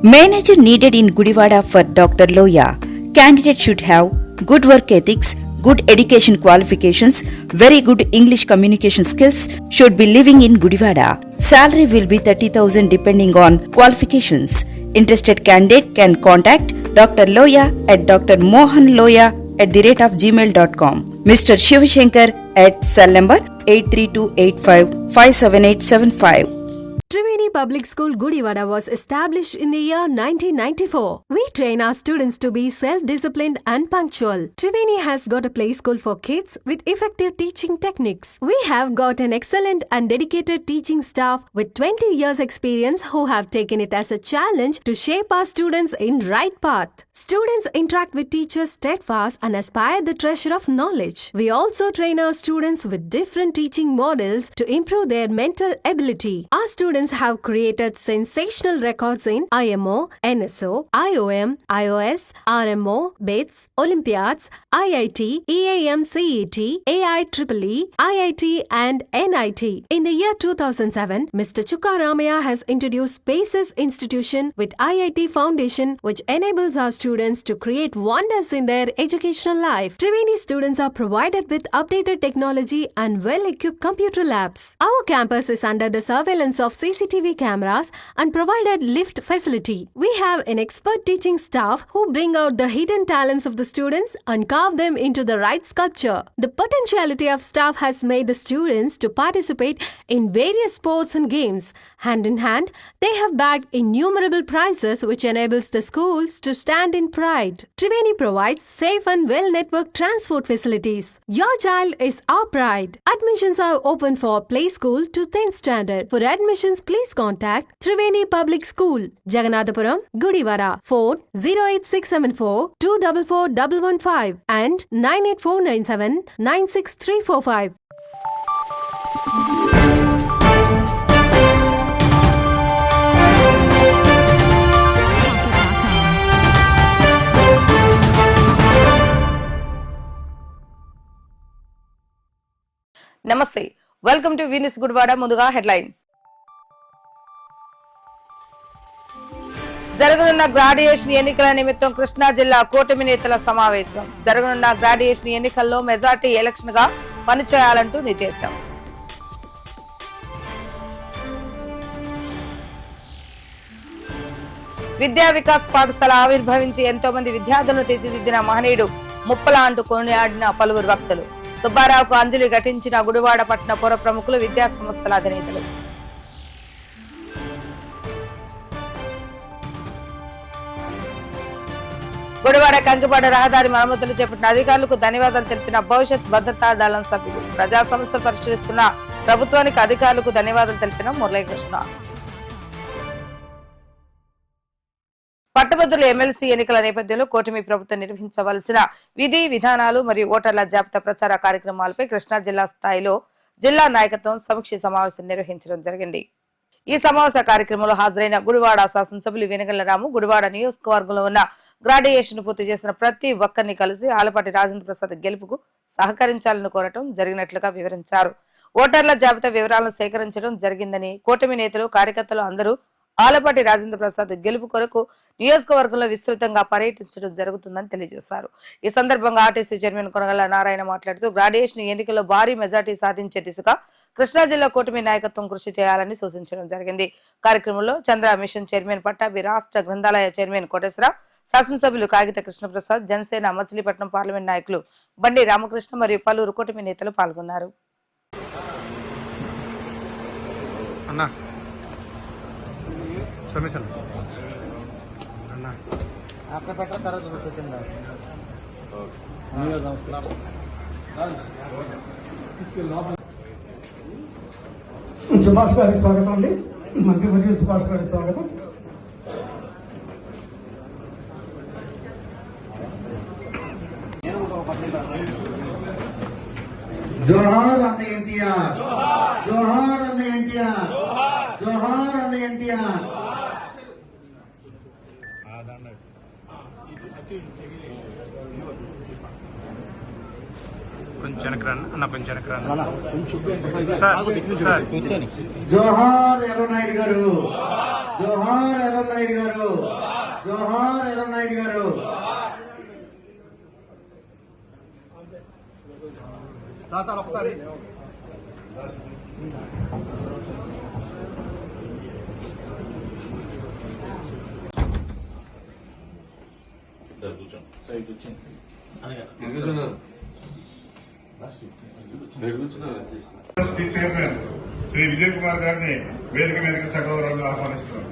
Manager needed in Gudivada for Dr. Loya. Candidate should have good work ethics, good education qualifications, very good English communication skills, should be living in Gudivada. Salary will be 30,000 depending on qualifications. Interested candidate can contact Dr. Loya at drmohanloya@gmail.com. Mr. Shivashankar at cell number 83285577875. Triveni Public School Gudivada was established in the year 1994. We train our students to be self-disciplined and punctual. Triveni has got a play school for kids with effective teaching techniques. We have got an excellent and dedicated teaching staff with 20 years experience who have taken it as a challenge to shape our students in right path. Students interact with teachers steadfast and aspire the treasure of knowledge. We also train our students with different teaching models to improve their mental ability. Our students have created sensational records in IMO, NSO, IOM, IOS, RMO, BITS, Olympiads, IIT, EAM CET, AIEEE, IIT and NIT. In the year 2007, Mr. Chukka Ramaya has introduced Spaces Institution with IIT Foundation, which enables our students to create wonders in their educational life. Triveni students are provided with updated technology and well-equipped computer labs. Our campus is under the surveillance of CCTV cameras and provided lift facility. We have an expert teaching staff who bring out the hidden talents of the students and carve them into the right sculpture. The potentiality of staff has made the students to participate in various sports and games. Hand in hand, they have bagged innumerable prizes which enables the schools to stand in pride. Triveni provides safe and well-networked transport facilities. Your child is our pride. Admissions are open for play school to 10th standard. For admissions, please contact Triveni Public School, Jaganathapuram, Gudivada. Phone 08674 244115 and 98497 96345. నమస్తే, welcome to వీనిస్ Gudivada. ముందుగా headlines. జరగనున్న graduation ఎన్నికల నిమిత్తం కృష్ణా జిల్లా కూటమి నేతల సమావేశం. జరగనున్న గ్రాడ్యుయేషన్ ఎన్నికల్లో మెజార్టీ ఎలక్షన్ గా పనిచేయాలంటూ నిర్దేశం. విద్యా వికాస్ పాఠశాల ఆవిర్భవించి ఎంతో మంది విద్యార్థులను తీర్చిదిద్దిన మహనీయుడు ముప్పల అంటూ కొనియాడిన పలువురు వక్తలు. సుబ్బారావుకు అంజలి ఘటించిన గుడివాడ పట్టణ పౌర ప్రముఖులు, విద్యా సంస్థల అధినేతలు. గుడివాడ కంకిపాడ రహదారి మరమ్మతులు చేపట్టిన అధికారులకు ధన్యవాదాలు తెలిపిన భవిష్యత్ భద్రతా దళం సభ్యులు. ప్రజా సమస్యలు పరిష్కరిస్తున్న ప్రభుత్వానికి అధికారులకు ధన్యవాదాలు తెలిపిన మురళీకృష్ణ. పట్టభద్రుల ఎమ్మెల్సీ ఎన్నికల నేపథ్యంలో కూటమి ప్రభుత్వం నిర్వహించవలసిన విధి విధానాలు మరియు ఓటర్ల జాబితా ప్రచార కార్యక్రమాలపై కృష్ణా జిల్లా స్థాయిలో జిల్లా నాయకత్వం సమీక్ష సమావేశం నిర్వహించడం జరిగింది. ఈ సమావేశ కార్యక్రమంలో హాజరైన గుడివాడ శాసనసభ్యులు వెనగళ్ల రాము గుడివాడ నియోజకవర్గంలో ఉన్న గ్రాడ్యుయేషన్ పూర్తి చేసిన ప్రతి ఒక్కరిని కలిసి ఆలపాటి రాజేంద్ర ప్రసాద్ గెలుపుకు సహకరించాలని కోరటం జరిగినట్లుగా వివరించారు. ఓటర్ల జాబితా వివరాలను సేకరించడం జరిగిందని, కూటమి నేతలు కార్యకర్తలు అందరూ ఆలపాటి రాజేంద్ర ప్రసాద్ గెలుపు కొరకు నియోజకవర్గంలో విస్తృతంగా పర్యటించడం జరుగుతుందని తెలియజేశారు. ఈ సందర్భంగా ఆర్టీసీ చైర్మన్ కొనగళ్ల నారాయణ మాట్లాడుతూ గ్రాడ్యుయేషన్ ఎన్నికల్లో భారీ మెజార్టీ సాధించే దిశగా కృష్ణా జిల్లా కూటమి నాయకత్వం కృషి చేయాలని సూచించడం జరిగింది. కార్యక్రమంలో చంద్ర మిషన్ చైర్మన్ పట్టాభి, రాష్ట్ర గ్రంథాలయ చైర్మన్ కోటేశ్వరరావు, శాసనసభ్యులు కాగిత కృష్ణప్రసాద్, జనసేన మచిలీపట్నం పార్లమెంట్ నాయకులు బండి రామకృష్ణ మరియు పలువురు కూటమి నేతలు పాల్గొన్నారు. సుభాష్ గారికి స్వాగతం అండి. మంత్రివర్యులు సుభాష్ గారికి స్వాగతం. జోహార్ అన్న ఎన్టీఆర్, జోహార్ అన్న ఎన్టీఆర్, జోహార్ అన్న ఎన్టీఆర్. జోహార్ ఎర్రనాయుడు గారు, జోహార్ ఎర్రనాయుడు గారు. నాయుడు గారు. సార్ ఒకసారి ట్రస్టీ చైర్మన్ శ్రీ విజయ్ కుమార్ గారిని వేదిక మీదకి సగౌరవంగా ఆహ్వానిస్తున్నాం.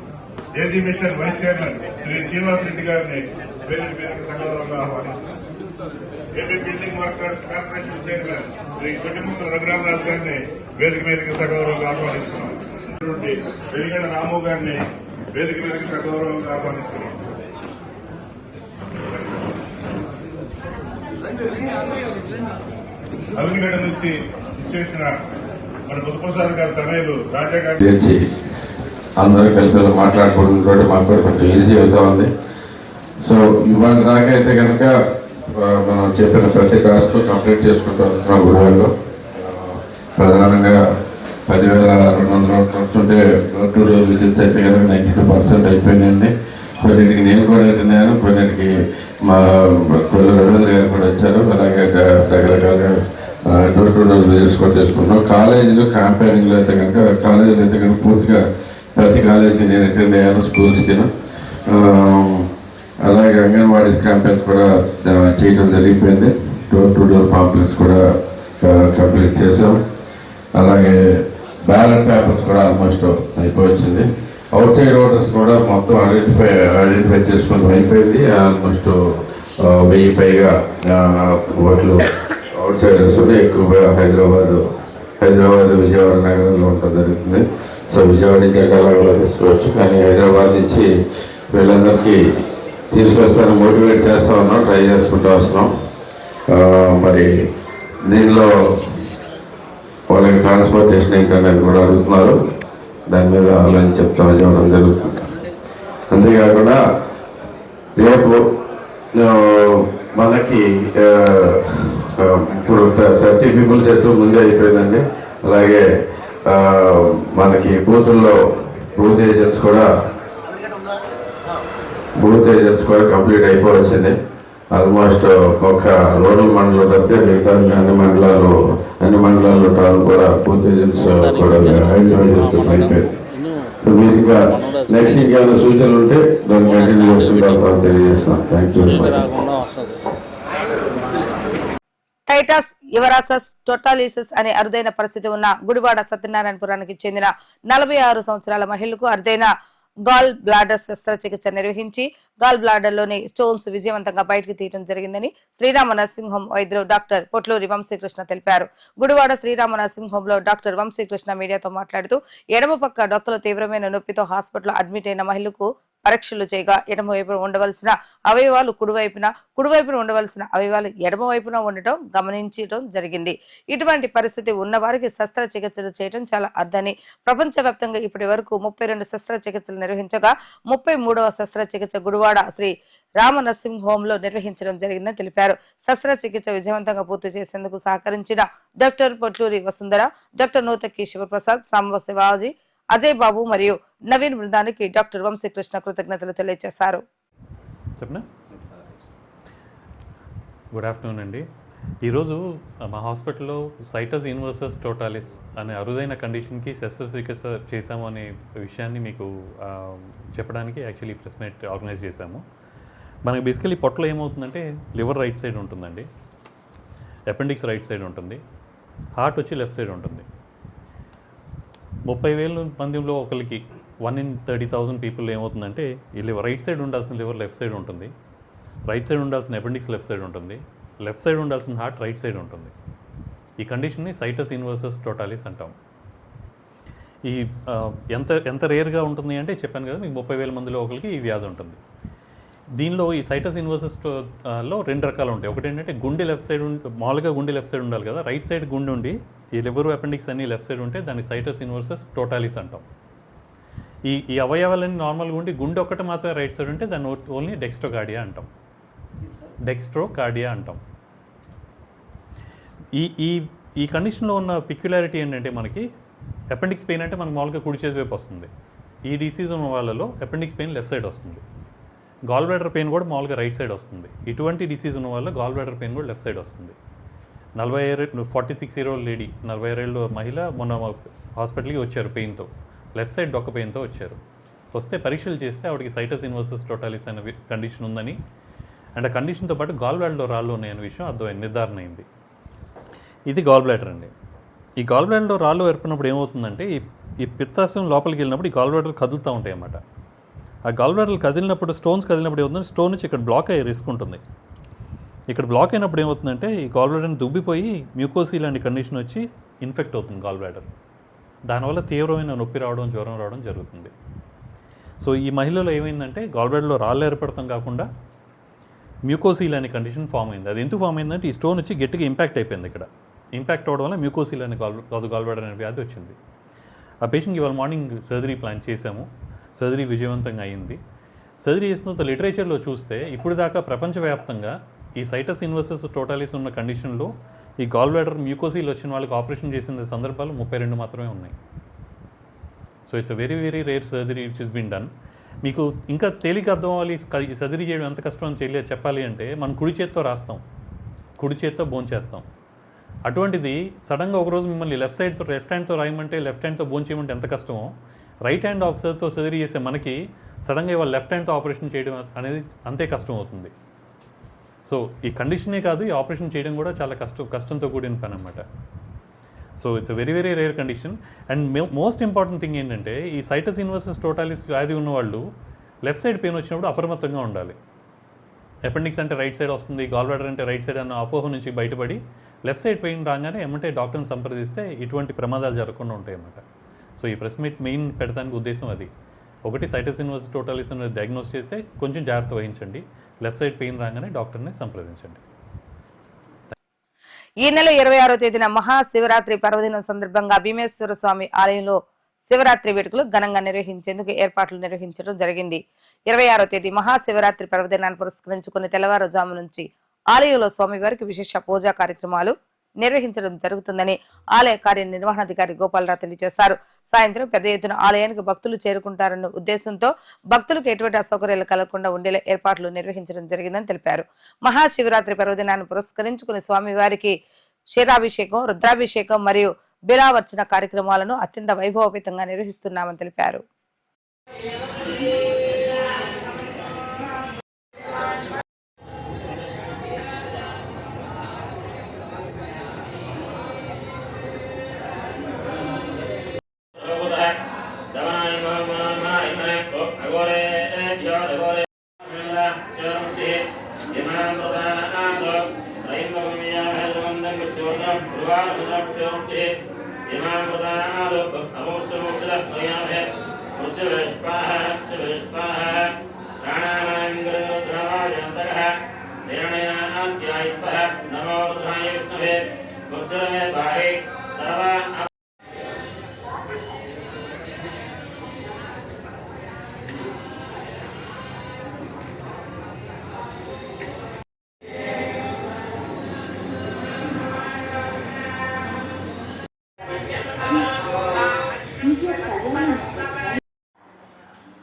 AG mission vice chairman Shri Srinivas Reddy గారిని వేదిక మీదకి సగౌరవంగా ఆహ్వానిస్తున్నాం. AP building workers corporation chairman Shri Kottimuttu Raghuramaraju గారిని వేదిక మీదకి సగౌరవంగా ఆహ్వానిస్తున్నాం. వెలిగడ రాము గారిని వేదిక మీదకి సగౌరవంగా ఆహ్వానిస్తున్నాం. అవినిగడ్డ నుంచి ఇచ్చేసిన మన బుద్ధప్రసాద్ గారి తనయులు రాజా గారి తెచ్చి అందరూ కలిసి మాట్లాడుకుంటున్నటువంటి మాకు కూడా కొంచెం ఈజీ అవుతా ఉంది. సో ఇవాళ దాకా అయితే కనుక మనం చెప్పిన ప్రతి టాస్క్ కంప్లీట్ చేసుకుంటూ వస్తున్నాం. గుడివాడలో ప్రధానంగా 10,200 ట్రక్స్ ఉంటే డోర్ టు డోర్ విజిట్స్ అయితే కనుక 92% అయిపోయినాయండి. కొన్నిటికి నేను కూడా వెళ్ళినాను, కొన్నిటికి మా కొల్లు రవీంద్ర గారు కూడా వచ్చారు. అలాగే రకరకాలుగా డోర్ టు డోర్ విజిట్స్ కూడా చేసుకున్నాం. కాలేజీలో క్యాంపెయినింగ్లో అయితే కనుక కాలేజీలో అయితే కనుక పూర్తిగా ప్రతి కాలేజీకి నేను అటెండ్ అయ్యాను, స్కూల్స్కి. అలాగే అంగన్వాడీస్ క్యాంపెయిన్స్ కూడా చేయడం జరిగిపోయింది. డోర్ టు డోర్ పాంప్లెట్స్ కూడా కంప్లీట్ చేసాం. అలాగే బ్యాలెట్ పేపర్స్ కూడా ఆల్మోస్ట్ అయిపోయింది. అవుట్ సైడ్ ఓటర్స్ కూడా మొత్తం ఐడెంటిఫై చేసుకోవడం అయిపోయింది. ఆల్మోస్ట్ 1000 పైగా ఓట్లు అవుట్ సైడర్స్ ఉన్నాయి. ఎక్కువగా హైదరాబాద్, విజయవాడ నగరంలో ఉండడం జరుగుతుంది. సో విజయవాడ నుంచి ఎక్కడో తీసుకోవచ్చు, కానీ హైదరాబాద్ నుంచి వీళ్ళందరికీ తీసుకొస్తాను మోటివేట్ చేస్తూ ఉన్నాం, ట్రై చేసుకుంటూ వస్తున్నాం. మరి దీనిలో వాళ్ళకి ట్రాన్స్పోర్టేషన్ ఏంటనేది కూడా అడుగుతున్నారు. దాని మీద ఆలోచన చెప్తామని చెప్పడం జరుగుతుంది. అంతేకాకుండా రేపు మనకి ఇప్పుడు 30 పీపుల్ చెట్టు ముందే అయిపోయిందండి. అలాగే మనకి బూతుల్లో బూత్ ఏజెంట్స్ కూడా కంప్లీట్ అయిపోవచ్చింది. ఆల్మోస్ట్ ఒక రూరల్ మండలం తప్పితే మిగతా అన్ని మండలాల్లో టౌన్ కూడా బూత్ ఏజెంట్స్ కూడా ఐడెంటిఫై చేసుకుని అయిపోయింది. మీరుగా నెక్స్ట్ ఇంకేమైనా సూచనలు ఉంటే దాన్ని కంటిన్యూ చేసుకుంటాం తెలియజేస్తున్నాం. Thank you very much. టైటస్ యువరాసస్ టోటాలిసస్ అనే అరుదైన పరిస్థితి ఉన్న గుడివాడ సత్యనారాయణపురానికి చెందిన 46 సంవత్సరాల మహిళకు అరుదైన గాల్ బ్లాడర్ శస్త్రచికిత్స నిర్వహించి గాల్ బ్లాడర్ లోని స్టోన్స్ విజయవంతంగా బయటకు తీయడం జరిగిందని శ్రీరామ నర్సింగ్ హోం వైద్యులు డాక్టర్ పొట్లూరి వంశీకృష్ణ తెలిపారు. గుడివాడ శ్రీరామ నర్సింగ్ హోం లో డాక్టర్ వంశీకృష్ణ మీడియాతో మాట్లాడుతూ ఎడమ పక్క డొక్కలో తీవ్రమైన నొప్పితో హాస్పిటల్ అడ్మిట్ అయిన మహిళకు పరీక్షలు చేయగా ఎడమ వైపున ఉండవలసిన అవయవాలు కుడివైపున ఉండవలసిన అవయవాలు ఎడమ వైపున ఉండటం గమనించడం జరిగింది. ఇటువంటి పరిస్థితి ఉన్న వారికి శస్త్రచికిత్సలు చేయడం చాలా అర్థని ప్రపంచవ్యాప్తంగా ఇప్పటి వరకు 32 శస్త్రచికిత్సలు నిర్వహించగా 33వ శస్త్రచికిత్స గుడివాడ శ్రీ రామ నర్సింగ్ హోమ్ లో నిర్వహించడం జరిగిందని తెలిపారు. శస్త్రచికిత్స విజయవంతంగా పూర్తి చేసేందుకు సహకరించిన డాక్టర్ పొట్లూరి వసుంధర, డాక్టర్ నూతకి శివప్రసాద్, సాంబ శివాజీ, అజయ్ బాబు మరియు నవీన్ బృందానికి డాక్టర్ వంశీకృష్ణ కృతజ్ఞతలు తెలియజేశారు. గుడ్ ఆఫ్టర్నూన్ అండి. ఈరోజు మా హాస్పిటల్లో సైటస్ ఇన్వర్సస్ టోటాలిస్ అనే అరుదైన కండిషన్కి శస్త్రచికిత్స చేశాము అనే విషయాన్ని మీకు చెప్పడానికి యాక్చువల్లీ ప్రెస్ మీట్ ఆర్గనైజ్ చేశాము. మనకి బేసికలీ పొట్టలో ఏమవుతుందంటే లివర్ రైట్ సైడ్ ఉంటుందండి, అపెండిక్స్ రైట్ సైడ్ ఉంటుంది, హార్ట్ వచ్చి లెఫ్ట్ సైడ్ ఉంటుంది. 30,000 మందిలో ఒకరికి 1 in 30,000 పీపుల్ ఏమవుతుందంటే ఈ లివర్ రైట్ సైడ్ ఉండాల్సిన లివర్ లెఫ్ట్ సైడ్ ఉంటుంది, రైట్ సైడ్ ఉండాల్సిన అపెండిక్స్ లెఫ్ట్ సైడ్ ఉంటుంది, లెఫ్ట్ సైడ్ ఉండాల్సిన హార్ట్ రైట్ సైడ్ ఉంటుంది. ఈ కండిషన్ని సైటస్ ఇన్వర్సస్ టోటాలిస్ అంటాం. ఈ ఎంత రేర్గా ఉంటుంది అంటే చెప్పాను కదా మీకు 30,000 మందిలో ఒకరికి ఈ వ్యాధి ఉంటుంది. దీనిలో ఈ సైటస్ ఇన్వర్సస్ లో 2 రకాలు ఉంటాయి. ఒకటి ఏంటంటే గుండె లెఫ్ట్ సైడ్ మామూలుగా గుండె లెఫ్ట్ సైడ్ ఉండాలి కదా, రైట్ సైడ్ గుండె ఉండి ఈ లివర్ అపెండిక్స్ అన్ని లెఫ్ట్ సైడ్ ఉంటే దాన్ని సైటస్ ఇన్వర్సస్ టోటాలిస్ అంటాం. ఈ అవయవాలన్నీ నార్మల్గా ఉండి గుండె ఒక్కటి మాత్రమే రైట్ సైడ్ ఉంటే దాన్ని ఓన్లీ డెక్స్ట్రోకార్డియా అంటాం. ఈ కండిషన్లో ఉన్న పిక్యులారిటీ ఏంటంటే మనకి అపెండిక్స్ పెయిన్ అంటే మనకు మామూలుగా కుడి చేతి వైపు వస్తుంది. ఈ డిసీజ్ ఉన్న వాళ్ళలో అపెండిక్స్ పెయిన్ లెఫ్ట్ సైడ్ వస్తుంది. గాల్ బ్లాడర్ పెయిన్ కూడా మామూలుగా రైట్ సైడ్ వస్తుంది. ఇటువంటి డిసీజ్ ఉన్న వల్ల గాల్ బ్లాడర్ పెయిన్ కూడా లెఫ్ట్ సైడ్ వస్తుంది. 46 year-old లేడీ, 46 ఏళ్ళ మహిళ మొన్న హాస్పిటల్కి వచ్చారు పెయిన్తో, లెఫ్ట్ సైడ్ డొక్క పెయిన్తో వచ్చారు. వస్తే పరీక్షలు చేస్తే ఆవిడకి సైటస్ ఇన్వర్సస్ టోటాలిస్ అనే కండిషన్ ఉందని, అండ్ ఆ కండిషన్తో పాటు గాల్ బ్లాడర్లో రాళ్ళు ఉన్నాయనే విషయం అర్థమైంది, నిర్ధారణ అయింది. ఇది గాల్ బ్లాడర్ అండి. ఈ గాల్ బ్లాడర్లో రాళ్ళు ఏర్పడినప్పుడు ఏమవుతుందంటే ఈ పిత్తాశయం లోపలికి వెళ్ళినప్పుడు ఈ గాల్ బ్లాడర్ కదులుతూ ఉంటాయి అన్నమాట. ఆ గాల్ బ్లాడర్లు కదిలినప్పుడు, స్టోన్స్ కదిలినప్పుడు ఏమవుతుందంటే స్టోన్ నుంచి ఇక్కడ బ్లాక్ అయ్యే రిస్క్ ఉంటుంది. ఇక్కడ బ్లాక్ అయినప్పుడు ఏమవుతుందంటే ఈ గాల్ బ్లాడర్ని దుబ్బిపోయి మ్యూకోసీ లాంటి కండిషన్ వచ్చి ఇన్ఫెక్ట్ అవుతుంది గాల్ బ్లాడర్. దానివల్ల తీవ్రమైన నొప్పి రావడం, జ్వరం రావడం జరుగుతుంది. సో ఈ మహిళలో ఏమైందంటే గాల్ బ్లాడర్లో రాళ్ళు ఏర్పడటం కాకుండా మ్యూకోసీల్ అనే కండిషన్ ఫామ్ అయింది. అది ఎందుకు ఫామ్ అయిందంటే ఈ స్టోన్ వచ్చి గట్టిగా ఇంపాక్ట్ అయిపోయింది. ఇక్కడ ఇంపాక్ట్ అవ్వడం వల్ల మ్యూకోసీల్ అనే గాల్ బ్లాడర్ అనే వ్యాధి వచ్చింది. ఆ పేషెంట్కి ఇవాళ మార్నింగ్ సర్జరీ ప్లాన్ చేశాము. సర్జరీ విజయవంతంగా అయింది. సర్జరీ చేసిన తర్వాత లిటరేచర్లో చూస్తే ఇప్పుడు దాకా ప్రపంచవ్యాప్తంగా ఈ సైటస్ ఇన్వర్సస్ టోటాలిస్ ఉన్న కండిషన్లో ఈ గాల్ బ్లాడర్ మ్యూకోసీల్ వచ్చిన వాళ్ళకి ఆపరేషన్ చేసిన సందర్భాలు 32 మాత్రమే ఉన్నాయి. So it's a very very rare surgery which is been done. మీకు ఇంకా తేలిక అర్థం అవ్వాలి ఈ సర్జరీ చేయడం ఎంత కష్టం అని చెప్పాలి అంటే మనం కుడి చేత్తో రాస్తాం, కుడి చేత్తో భోంచేస్తాం. అటువంటిది సడన్గా ఒకరోజు మిమ్మల్ని లెఫ్ట్ హ్యాండ్తో రాయమంటే, లెఫ్ట్ హ్యాండ్తో భోంచేయమంటే ఎంత కష్టమో, రైట్ హ్యాండ్ ఆఫీసర్తో సర్జరీ చేసే మనకి సడన్గా ఇవాళ లెఫ్ట్ హ్యాండ్తో ఆపరేషన్ చేయడం అనేది అంతే కష్టం అవుతుంది. సో ఈ కండిషనే కాదు, ఈ ఆపరేషన్ చేయడం కూడా చాలా కష్టంతో కూడిన పని అన్నమాట. So it's a very very rare condition. And most important thing ఏంటంటే ఈ సైటస్ ఇన్వర్సస్ టోటాలిస్ వ్యాధి ఉన్నవాళ్ళు లెఫ్ట్ సైడ్ పెయిన్ వచ్చినప్పుడు అప్రమత్తంగా ఉండాలి. అపెండిక్స్ అంటే రైట్ సైడ్ వస్తుంది, గాల్ బ్లాడర్ అంటే రైట్ సైడ్ అన్న అపోహ నుంచి బయటపడి లెఫ్ట్ సైడ్ పెయిన్ రాగానే ఏమంటే డాక్టర్ని సంప్రదిస్తే ఇటువంటి ప్రమాదాలు జరగకుండా ఉంటాయి అన్నమాట. సో ఈ ప్రెస్ మీట్ మెయిన్ పెడతానికి ఉద్దేశం అది. ఒకటి సైటస్ ఇన్వర్సస్ టోటాలిస్ అనేది డయాగ్నోస్ చేస్తే కొంచెం జాగ్రత్త వహించండి, లెఫ్ట్ సైడ్ పెయిన్ రాగానే డాక్టర్ని సంప్రదించండి. ఈ నెల 26వ తేదీన మహాశివరాత్రి పర్వదినం సందర్భంగా భీమేశ్వర స్వామి ఆలయంలో శివరాత్రి వేడుకలు ఘనంగా నిర్వహించేందుకు ఏర్పాట్లు నిర్వహించడం జరిగింది. 26వ తేదీ మహాశివరాత్రి పర్వదినాన్ని పురస్కరించుకుని తెల్లవారుజాము నుంచి ఆలయంలో స్వామివారికి విశేష పూజా కార్యక్రమాలు నిర్వహించడం జరుగుతుందని ఆలయ కార్యనిర్వహణాధికారి గోపాలరావు తెలియజేశారు. సాయంత్రం పెద్ద ఎత్తున ఆలయానికి భక్తులు చేరుకుంటారన్న ఉద్దేశంతో భక్తులకు ఎటువంటి అసౌకర్యాలు కలగకుండా ఉండేలా ఏర్పాట్లు నిర్వహించడం జరిగిందని తెలిపారు. మహాశివరాత్రి పర్వదినాన్ని పురస్కరించుకుని స్వామివారికి క్షీరాభిషేకం, రుద్రాభిషేకం మరియు బిలావర్చన కార్యక్రమాలను అత్యంత వైభవపేతంగా నిర్వహిస్తున్నామని తెలిపారు.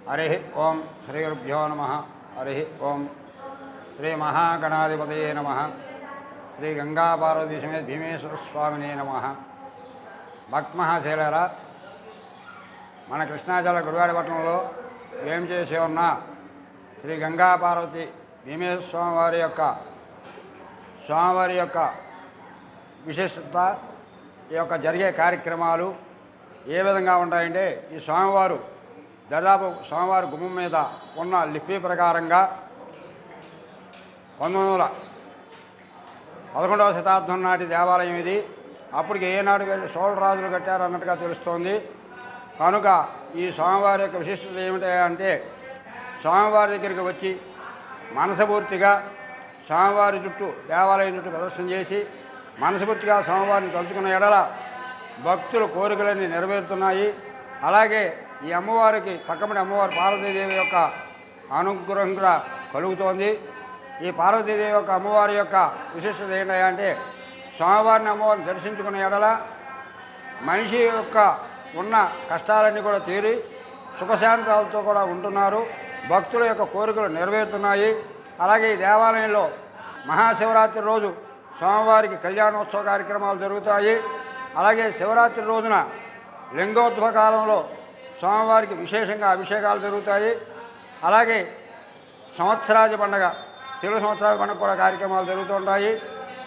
हरि ओं श्री गुरुभ्यो नमः। हरि ओं श्री महागणाधिपतये नमः। श्री गंगा पार्वती समेत भीमेश्वर स्वामिने नमः। భక్తమహాశైలారా, మన కృష్ణాచల గుడివాడ పట్టణంలో ఏం చేసే ఉన్న శ్రీ గంగా పార్వతి భీమేశ్వర స్వామివారి యొక్క విశిష్టత, ఈ యొక్క జరిగే కార్యక్రమాలు ఏ విధంగా ఉంటాయంటే, ఈ స్వామివారు దాదాపు స్వామివారి గుమ్మం మీద ఉన్న లిపి ప్రకారంగా 1911వ శతాబ్దం నాటి దేవాలయం ఇది. అప్పటికి ఏనాడు చోళ రాజులు కట్టారు అన్నట్టుగా తెలుస్తోంది. కనుక ఈ స్వామివారి యొక్క విశిష్టత ఏమిటి అంటే, స్వామివారి దగ్గరికి వచ్చి మనస్ఫూర్తిగా స్వామివారి చుట్టూ, దేవాలయం చుట్టూ ప్రదర్శన చేసి మనస్ఫూర్తిగా స్వామివారిని తలుచుకున్న ఎడల భక్తుల కోరికలన్నీ నెరవేరుతున్నాయి. అలాగే ఈ అమ్మవారికి పక్కమటి అమ్మవారు పార్వతీదేవి యొక్క అనుగ్రహం కూడా కలుగుతోంది. ఈ పార్వతీదేవి యొక్క అమ్మవారి యొక్క విశిష్టత ఏంటంటే, స్వామివారిని అమ్మవారిని దర్శించుకున్న ఎడల మనిషి యొక్క ఉన్న కష్టాలన్నీ కూడా తీరి సుఖశాంతాలతో కూడా ఉంటున్నారు. భక్తుల యొక్క కోరికలు నెరవేరుతున్నాయి. అలాగే ఈ దేవాలయంలో మహాశివరాత్రి రోజు స్వామివారికి కళ్యాణోత్సవ కార్యక్రమాలు జరుగుతాయి. అలాగే శివరాత్రి రోజున లింగోద్భవ కాలంలో స్వామివారికి విశేషంగా అభిషేకాలు జరుగుతాయి. అలాగే సంవత్సరాది పండుగ, తెలుగు సంవత్సరాది పండుగ కూడా కార్యక్రమాలు జరుగుతుంటాయి.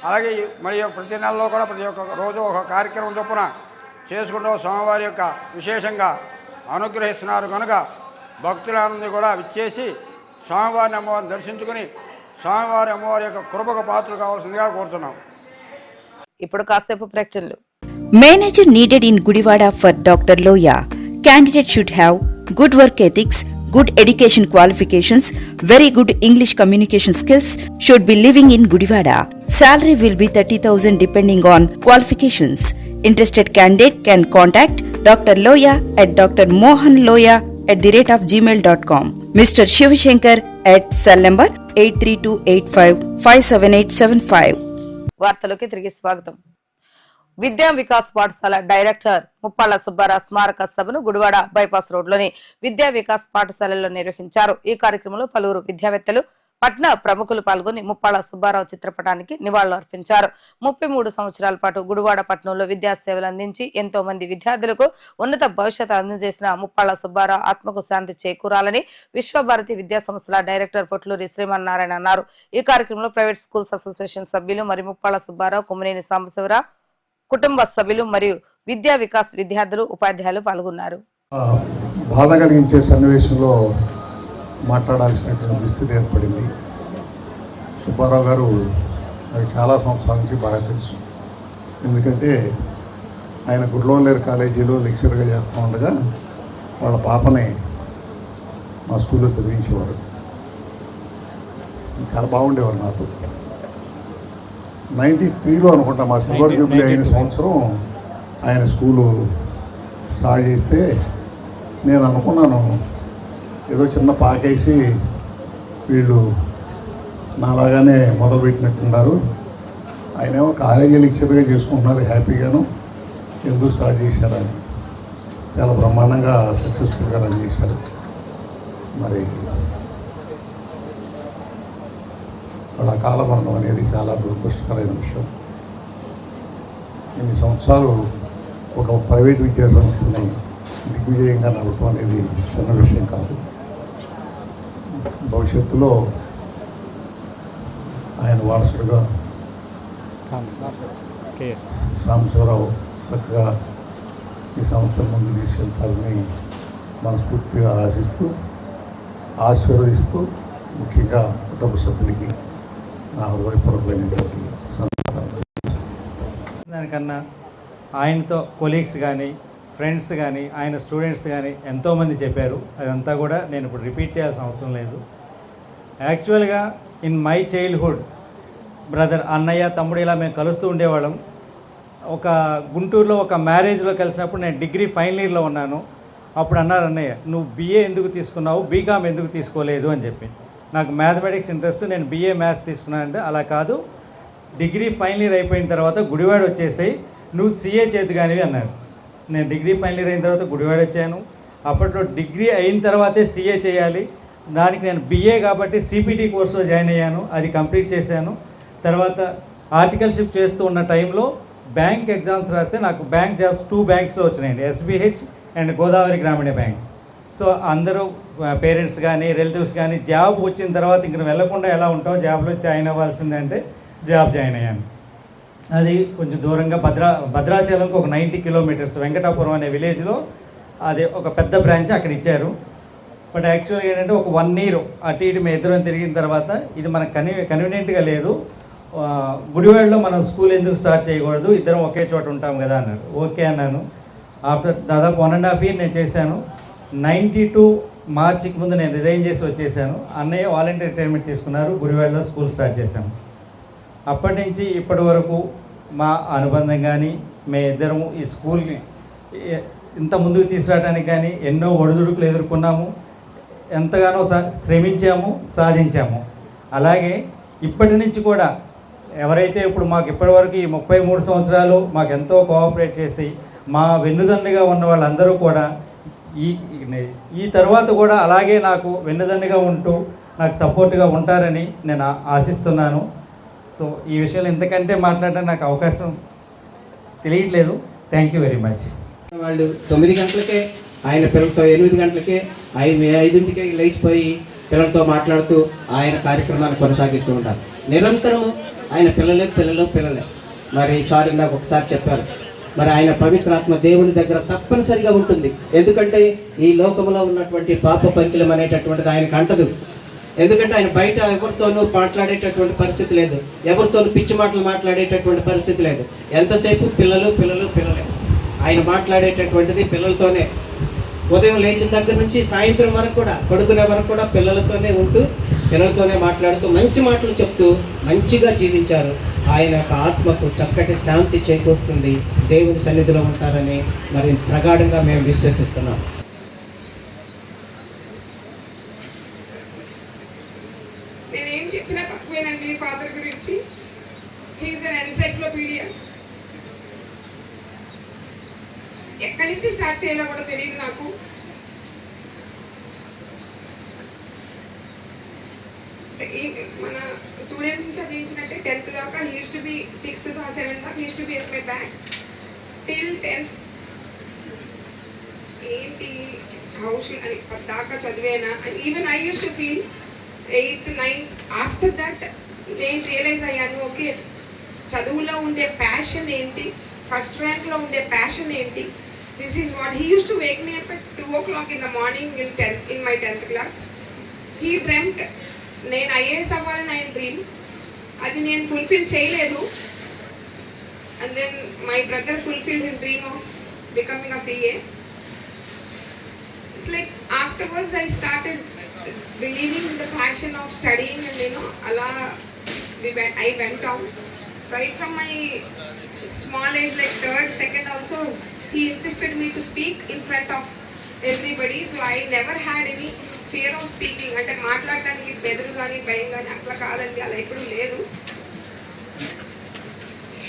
అలాగే మరియు ప్రతి నెలలో కూడా ప్రతి ఒక్క రోజు ఒక కార్యక్రమం చొప్పున చేసుకుంటూ స్వామివారి యొక్క విశేషంగా అనుగ్రహిస్తున్నారు కనుక భక్తులందరూ కూడా విచ్చేసి స్వామివారిని అమ్మవారిని దర్శించుకుని స్వామివారి అమ్మవారి యొక్క కృపకు పాత్రలు కావాల్సిందిగా కోరుతున్నాం. ఇప్పుడు కాసేపు ప్రకటనలు. Manager needed in Gudivada for Dr. Loya. Candidate should have good work ethics, good education qualifications, very good English communication skills, should be living in Gudivada. Salary will be 30,000 depending on qualifications. Interested candidate can contact Dr. Loya at drmohanloya@gmail.com. Mr. Shivashankar at cell number 83285578575. వార్తలోకి తిరిగి స్వాగతం. విద్యా వికాస్ పాఠశాల director Muppalla Subbarao స్మారక సభను Gudivada bypass రోడ్లోని విద్యా వికాస్ పాఠశాలలో నిర్వహించారు. ఈ కార్యక్రమంలో పలువురు విద్యావేత్తలు, పట్న ప్రముఖులు పాల్గొని ముప్పాళ్ల సుబ్బారావు చిత్రపటానికి నివాళులు అర్పించారు. 33 సంవత్సరాల పాటు గుడివాడ పట్టణంలో విద్యా సేవలు అందించి ఎంతో మంది విద్యార్థులకు ఉన్నత భవిష్యత్తు అందజేసిన ముప్పాళ్ల సుబ్బారావు ఆత్మకు శాంతి చేకూరాలని విశ్వభారతి విద్యా సంస్థల డైరెక్టర్ పొట్లూరి శ్రీమన్నారాయణ అన్నారు. ఈ కార్యక్రమంలో ప్రైవేట్ స్కూల్స్ అసోసియేషన్ సభ్యులు మరియు ముప్పాళ్ల సుబ్బారావు, కుమ్మనేని సాంబశివరావు కుటుంబ సభ్యులు మరియు విద్యా వికాస్ విద్యార్థులు, ఉపాధ్యాయులు పాల్గొన్నారు. బాధ కలిగించే సన్నివేశంలో మాట్లాడాల్సినటువంటి దుస్థితి ఏర్పడింది. సుబ్బారావు గారు నాకు చాలా సంవత్సరాల నుంచి బాగా తెలుసు. ఎందుకంటే ఆయన గుడ్లోలేరు కాలేజీలో లెక్చర్గా చేస్తూ ఉండగా వాళ్ళ పాపని మా స్కూల్లో చదివించేవారు. చాలా బాగుండేవారు నాతో. 93లో అనుకుంటా మా సిల్వర్ జూబ్లీ అయిన సంవత్సరం ఆయన స్కూలు స్టార్ట్ చేస్తే నేను అనుకున్నాను ఏదో చిన్న పాకేసి వీళ్ళు నాలాగానే మొదలుపెట్టినట్టున్నారు, ఆయనేమో కాలేజీ లెక్చర్గా చేసుకుంటున్నారు హ్యాపీగాను, ఎందుకు స్టార్ట్ చేశారని. చాలా బ్రహ్మాండంగా సక్సెస్ఫుల్గా రన్ చేశారు. మరి వాళ్ళ కాలమరణం అనేది చాలా దురదృష్టకరమైన విషయం. ఇన్ని సంవత్సరాలు ఒక ప్రైవేట్ విద్యా సంస్థని దిగ్విజయంగా నడపడం అనేది చిన్న విషయం కాదు. భవిష్యత్తులో ఆయన వారసుడుగా సాంబశివరావు చక్కగా ఈ సంస్థను ముందు తీసుకెళ్తారని మనస్ఫూర్తిగా ఆశీర్వదిస్తూ ముఖ్యంగా కుటుంబ సభ్యులకి నా హృదయపూర్వకమైనటువంటి దానికన్నా ఆయనతో కొలీగ్స్ కానీ ఫ్రెండ్స్ కానీ ఆయన స్టూడెంట్స్ కానీ ఎంతోమంది చెప్పారు. అదంతా కూడా నేను ఇప్పుడు రిపీట్ చేయాల్సిన అవసరం లేదు. యాక్చువల్గా ఇన్ మై చైల్డ్హుడ్ బ్రదర్, అన్నయ్య, తమ్ముడు ఇలా మేము కలుస్తూ ఉండేవాళ్ళం. ఒక గుంటూరులో ఒక మ్యారేజ్లో కలిసినప్పుడు నేను డిగ్రీ ఫైనల్ ఇయర్లో ఉన్నాను. అప్పుడు అన్నారు, అన్నయ్య నువ్వు బీఏ ఎందుకు తీసుకున్నావు, బీకామ్ ఎందుకు తీసుకోలేదు అని చెప్పి. నాకు మ్యాథమెటిక్స్ ఇంట్రెస్ట్, నేను బీఏ మ్యాథ్స్ తీసుకున్నానంటే అలా కాదు, డిగ్రీ ఫైనల్ ఇయర్ అయిపోయిన తర్వాత గుడివాడ వచ్చేసి నువ్వు సీఏ చేతి కానీ అన్నారు. నేను డిగ్రీ ఫైనల్ ఇయర్ అయిన తర్వాత గుడివాడ వచ్చాను. అప్పట్లో డిగ్రీ అయిన తర్వాతే సీఏ చేయాలి, దానికి నేను బీఏ కాబట్టి సిపిటి కోర్సులో జాయిన్ అయ్యాను, అది కంప్లీట్ చేశాను. తర్వాత ఆర్టికల్షిప్ చేస్తూ ఉన్న టైంలో బ్యాంక్ ఎగ్జామ్స్ రాస్తే నాకు బ్యాంక్ జాబ్స్ 2 బ్యాంక్స్లో వచ్చినాయండి, ఎస్బీహెచ్ అండ్ గోదావరి గ్రామీణ బ్యాంక్. సో అందరూ పేరెంట్స్ కానీ రిలేటివ్స్ కానీ జాబ్ వచ్చిన తర్వాత ఇంక వెళ్ళకుండా ఎలా ఉంటావు, జాబ్లో జాయిన్ అవ్వాల్సిందంటే జాబ్ జాయిన్ అయ్యాను. అది కొంచెం దూరంగా భద్రాచలంకి ఒక 90 కిలోమీటర్స్ వెంకటాపురం అనే విలేజ్లో అది ఒక పెద్ద బ్రాంచ్ అక్కడ ఇచ్చారు. బట్ యాక్చువల్గా ఏంటంటే ఒక 1 ఇయర్ అటు ఇటు మేము ఇద్దరం తిరిగిన తర్వాత ఇది మనకు కన్వీనియంట్గా లేదు, గుడివాడలో మనం స్కూల్ ఎందుకు స్టార్ట్ చేయకూడదు, ఇద్దరం ఒకే చోట ఉంటాం కదా అన్నారు. ఓకే అన్నాను. ఆఫ్టర్ దాదాపు 1.5 ఇయర్ నేను చేశాను. 92 మార్చికి ముందు నేను రిజైన్ చేసి వచ్చేసాను. అన్నయ్య వాలంటీర్ రిటైర్మెంట్ తీసుకున్నారు, గుడివాడలో స్కూల్ స్టార్ట్ చేశాను. అప్పటి నుంచి ఇప్పటి వరకు మా అనుబంధం కానీ మే ఇద్దరము ఈ స్కూల్ని ఇంత ముందుకు తీసుకురావడానికి కానీ ఎన్నో ఒడిదుడుకులు ఎదుర్కొన్నాము, ఎంతగానో శ్రమించాము, సాధించాము. అలాగే ఇప్పటి నుంచి కూడా ఎవరైతే ఇప్పుడు మాకు ఇప్పటివరకు ఈ 33 సంవత్సరాలు మాకు ఎంతో కోఆపరేట్ చేసి మా వెన్నుదన్నుగా ఉన్న వాళ్ళందరూ కూడా ఈ ఈ తర్వాత కూడా అలాగే నాకు వెన్నుదన్నుగా ఉంటూ నాకు సపోర్ట్గా ఉంటారని నేను ఆశిస్తున్నాను. సో ఈ విషయాలు ఇంతకంటే మాట్లాడడానికి నాకు అవకాశం తెలియట్లేదు. Thank you very much. వాళ్ళు 9 గంటలకే ఆయన పిల్లలతో 8 గంటలకే 5ంటికే లేచిపోయి పిల్లలతో మాట్లాడుతూ ఆయన కార్యక్రమాన్ని కొనసాగిస్తూ ఉంటారు. నిరంతరం ఆయన పిల్లలే. మరి సార్ నాకు ఒకసారి చెప్పారు, మరి ఆయన పవిత్రాత్మ దేవుని దగ్గర తప్పనిసరిగా ఉంటుంది. ఎందుకంటే ఈ లోకంలో ఉన్నటువంటి పాప పంకిలం అనేటటువంటిది ఆయనకు అంటదు. ఎందుకంటే ఆయన బయట ఎవరితోనూ మాట్లాడేటటువంటి పరిస్థితి లేదు, ఎవరితోనూ పిచ్చి మాటలు మాట్లాడేటటువంటి పరిస్థితి లేదు. ఎంతసేపు పిల్లలే. ఆయన మాట్లాడేటటువంటిది పిల్లలతోనే. ఉదయం లేచిన దగ్గర నుంచి సాయంత్రం వరకు కూడా, పడుకునే వరకు కూడా పిల్లలతోనే ఉంటూ పిల్లలతోనే మాట్లాడుతూ మంచి మాటలు చెప్తూ మంచిగా జీవించారు. ఆయన యొక్క ఆత్మకు చక్కటి శాంతి చేకూరుస్తుంది, దేవుని సన్నిధిలో ఉంటారని మరి ప్రగాఢంగా మేము విశ్వసిస్తున్నాం. నేనేం చెప్పినా తక్కువేనండి ఫాదర్ గురించి. He is an encyclopedia. ఎక్కడి నుంచి స్టార్ట్ చేయాలో కూడా తెలియదు నాకు. మన స్టూడెంట్స్ చదివించినట్టే 10th దాకా he used to be 6th దా 7th దాకా he used to be at my back till 10th. ఏంటి హౌస్ అని దాకా చదివేనా. And even I used to feel 8th 9th after that నేను రియలైజ్ అయ్యాను, ఓకే చదువులో ఉండే ప్యాషన్ ఏంటి, ఫస్ట్ ర్యాంక్లో ఉండే ప్యాషన్ ఏంటి. This is what he use to wake me up at 2 o'clock in the morning in my 10th class. He dreamt నేను IAS అవ్వాలని ఆయన డ్రీమ్, అది నేను ఫుల్ఫిల్ చేయలేదు. And then my brother fulfil his dream of becoming a CA. It's like afterwards I started believing in the passion of studying, and ala I went out right from my small age, like 3rd, 2nd also he insisted me to speak in front of everybody. So I never had any fear of speaking. అంటే మాట్లాడడానికి బెదురు కానీ భయం కానీ అట్లా కాదండి, అలా ఎప్పుడు లేదు.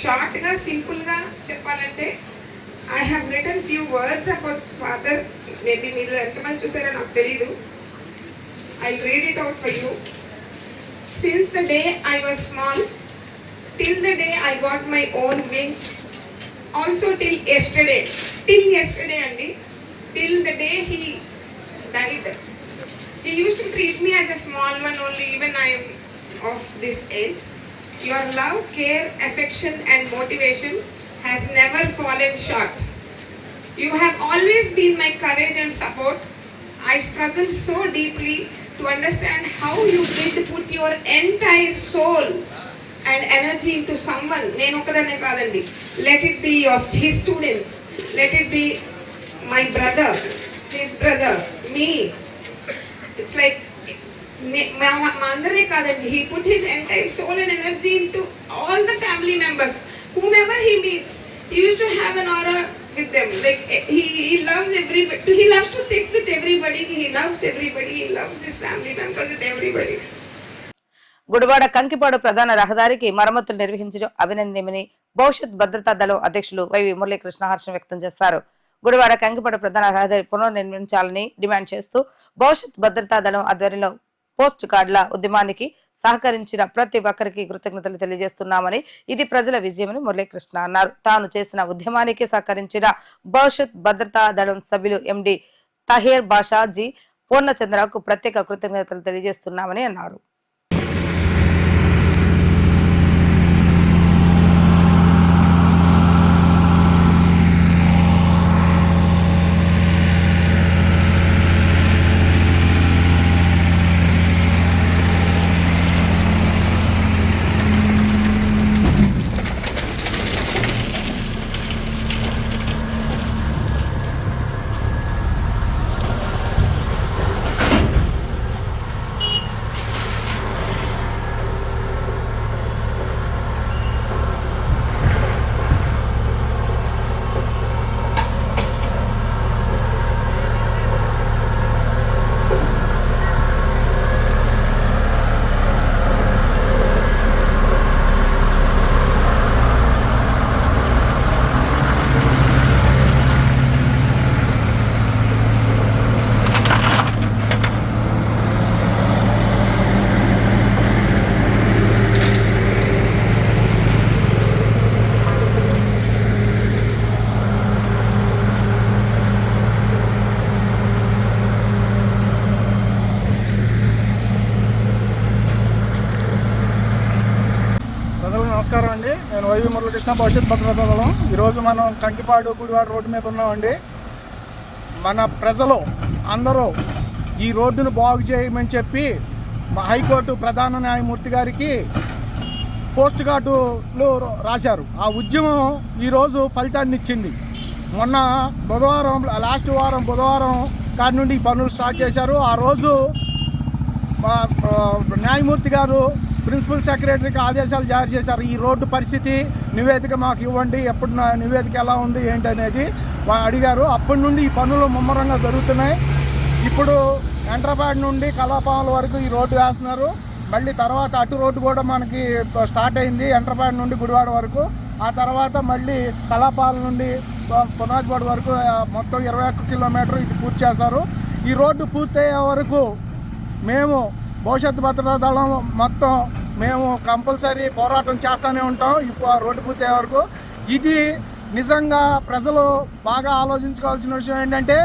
షార్ట్గా సింపుల్గా చెప్పాలంటే I have written few words about father. Maybe మీరు ఎంతమంది చూసారో నాకు తెలీదు. I'll read it out for you. Since the day I was small, till the day I got my own wings, also till yesterday Andy, till the day he died, he used to treat me as a small one only, even I am of this age. Your love, care, affection and motivation has never fallen short. You have always been my courage and support. I struggle so deeply to understand how you did put your entire soul and energy into someone. నేను ఒకదానే కాదండి. Let it be his students, let it be my brother, his brother, me. It's like మా అందరే కాదండి. He put his entire soul and energy into all the family members. Whomever he meets, he used to have an aura with them. Like he loves everybody. He loves to sit with everybody. He loves everybody. He loves his family members and everybody. Gudivada Kankipadu ప్రధాన రహదారికి మరమ్మతులు నిర్వహించడం అభినందనీయమని భవిష్యత్ భద్రతా దళం అధ్యక్షులు YV Muralikrishna హర్షం వ్యక్తం చేశారు. గుడివాడ కంకిపాడు ప్రధాన రహదారి పునర్నిర్మించాలని డిమాండ్ చేస్తూ భవిష్యత్ భద్రతా దళం ఆధ్వర్యంలో పోస్ట్ కార్డుల ఉద్యమానికి సహకరించిన ప్రతి ఒక్కరికి కృతజ్ఞతలు తెలియజేస్తున్నామని, ఇది ప్రజల విజయమని మురళీకృష్ణ అన్నారు. తాను చేసిన ఉద్యమానికి సహకరించిన భవిష్యత్ భద్రతా దళం సభ్యులు ఎండి తహీర్ బాషా జీ పూర్ణచంద్రకు ప్రత్యేక కృతజ్ఞతలు తెలియజేస్తున్నామని అన్నారు. నమస్కారం అండి. నేను వైవి మురళకృష్ణ, భవిష్యత్ భద్రతా దళం. ఈరోజు మనం కంకిపాడు గుడివాడ రోడ్డు మీద ఉన్నామండి. మన ప్రజలు అందరూ ఈ రోడ్డును బాగు చేయమని చెప్పి హైకోర్టు ప్రధాన న్యాయమూర్తి గారికి పోస్ట్ కార్డులు రాశారు. ఆ ఉద్యమం ఈరోజు ఫలితాన్ని ఇచ్చింది. మొన్న బుధవారం, లాస్ట్ వారం బుధవారం కాడి నుండి ఈ పనులు స్టార్ట్ చేశారు. ఆ రోజు న్యాయమూర్తి గారు ప్రిన్సిపల్ సెక్రటరీకి ఆదేశాలు జారీ చేశారు. ఈ రోడ్డు పరిస్థితి నివేదిక మాకు ఇవ్వండి, ఎప్పుడు నివేదిక ఎలా ఉంది ఏంటి అనేది అడిగారు. అప్పటి నుండి ఈ పనులు ముమ్మరంగా జరుగుతున్నాయి. ఇప్పుడు ఎంట్రపాడ్ నుండి కలాపాల వరకు ఈ రోడ్డు వేస్తున్నారు. మళ్ళీ తర్వాత అటు రోడ్డు కూడా మనకి స్టార్ట్ అయింది, ఎంట్రపాడ్ నుండి గుడివాడ వరకు. ఆ తర్వాత మళ్ళీ కలాపాల నుండి పునాదిపాడు వరకు మొత్తం 21 కిలోమీటర్ ఇది పూర్తి చేశారు. ఈ రోడ్డు పూర్తయ్యే వరకు మేము భవిష్యత్ భద్రతా దళం మొత్తం మేము కంపల్సరీ పోరాటం చేస్తూనే ఉంటాం. ఇప్పుడు రోడ్డు పూర్తయ్యే వరకు. ఇది నిజంగా ప్రజలు బాగా ఆలోచించుకోవాల్సిన విషయం ఏంటంటే,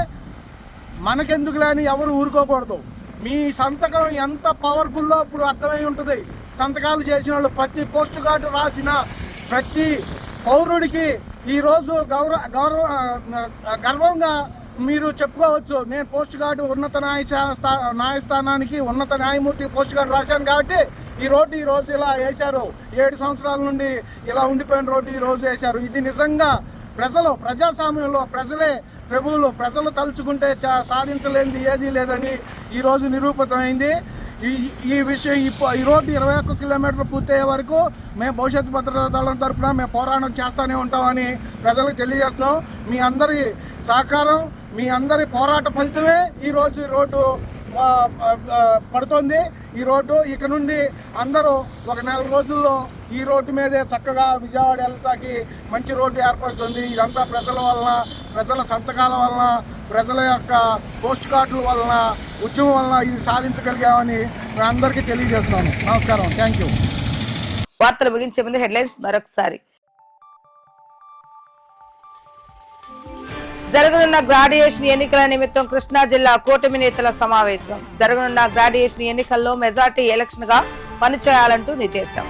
మనకెందుకులే అని ఎవరు ఊరుకోకూడదు. మీ సంతకం ఎంత పవర్ఫుల్లో ఇప్పుడు అర్థమై ఉంటుంది. సంతకాలు చేసిన వాళ్ళు, ప్రతి పోస్ట్ కార్డు రాసిన ప్రతి పౌరుడికి ఈరోజు గర్వంగా మీరు చెప్పుకోవచ్చు, నేను పోస్ట్ కార్డు ఉన్నత న్యాయస్థానానికి ఉన్నత న్యాయమూర్తికి పోస్ట్ కార్డు రాశాను కాబట్టి ఈ రోడ్డు ఈరోజు ఇలా వేశారు. 7 సంవత్సరాల నుండి ఇలా ఉండిపోయిన రోడ్డు ఈరోజు వేశారు. ఇది నిజంగా ప్రజాస్వామ్యంలో ప్రజలే ప్రభువులు, ప్రజలు తలుచుకుంటే సాధించలేనిది ఏదీ లేదని ఈరోజు నిరూపితమైంది. ఈ విషయం ఈ రోడ్డు 21 కిలోమీటర్లు పూర్తయ్యే వరకు మేము భవిష్యత్ భద్రతా దళం తరఫున మేము పోరాటం చేస్తూనే ఉంటామని ప్రజలకు తెలియజేస్తున్నాం. మీ అందరి సహకారం, మీ అందరి పోరాట ఫలితమే ఈరోజు ఈ రోడ్డు పడుతుంది. ఈ రోడ్డు ఇక నుండి అందరూ ఒక 4 రోజుల్లో ఈ రోడ్డు మీదే చక్కగా విజయవాడ వెళ్తాకి మంచి రోడ్డు ఏర్పడుతుంది. ఇదంతా ప్రజల వలన, ప్రజల సంతకాల వలన, ప్రజల యొక్క పోస్ట్ కార్డుల వలన, ఉద్యమం వలన ఇది సాధించగలిగామని మేము అందరికీ తెలియజేస్తున్నాను. నమస్కారం, థ్యాంక్ యూ. వార్తలు ముగించే ముందు హెడ్లైన్స్ మరొకసారి. జరగనున్న గ్రాడ్యుయేషన్ ఎన్నికల నిమిత్తం కృష్ణా జిల్లా కూటమి నేతల సమావేశం. జరగనున్న గ్రాడ్యుయేషన్ ఎన్నికల్లో మెజార్టీ ఎలక్షన్ గా పనిచేయాలంటూ నిర్దేశం.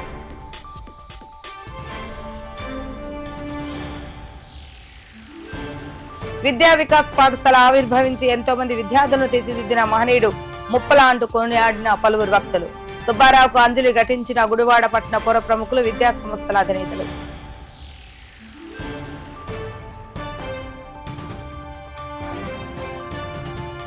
విద్యా వికాస్ పాఠశాల ఆవిర్భవించి ఎంతో మంది విద్యార్థులను తీర్చిదిద్దిన మహనీయుడు ముప్పల అంటూ కొనియాడిన పలువురు భక్తులు. సుబ్బారావుకు అంజలి ఘటించిన గుడివాడ పట్టణ పౌర ప్రముఖులు, విద్యా సంస్థల అధినేతలు.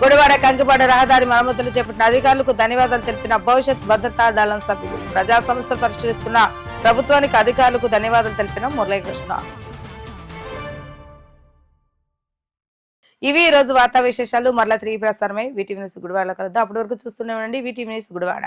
గుడివాడ కంకిపాడు రహదారి మరమ్మతులు చేపట్టిన అధికారులకు ధన్యవాదాలు తెలిపిన భవిష్యత్ భద్రతా దళం సభ్యులు. ప్రజా సమస్యలు పరిష్కరిస్తున్న ప్రభుత్వానికి అధికారులకు ధన్యవాదాలు తెలిపిన మురళీకృష్ణ. ఇవి ఈ రోజు వార్తా విశేషాలు. మరలా తిరిగి ప్రసారమై వీటీవీ న్యూస్ గుడివాడలో కలుద్దాం. అప్పటి వరకు చూస్తూనే ఉండండి వీటీవీ న్యూస్ గుడివాడ.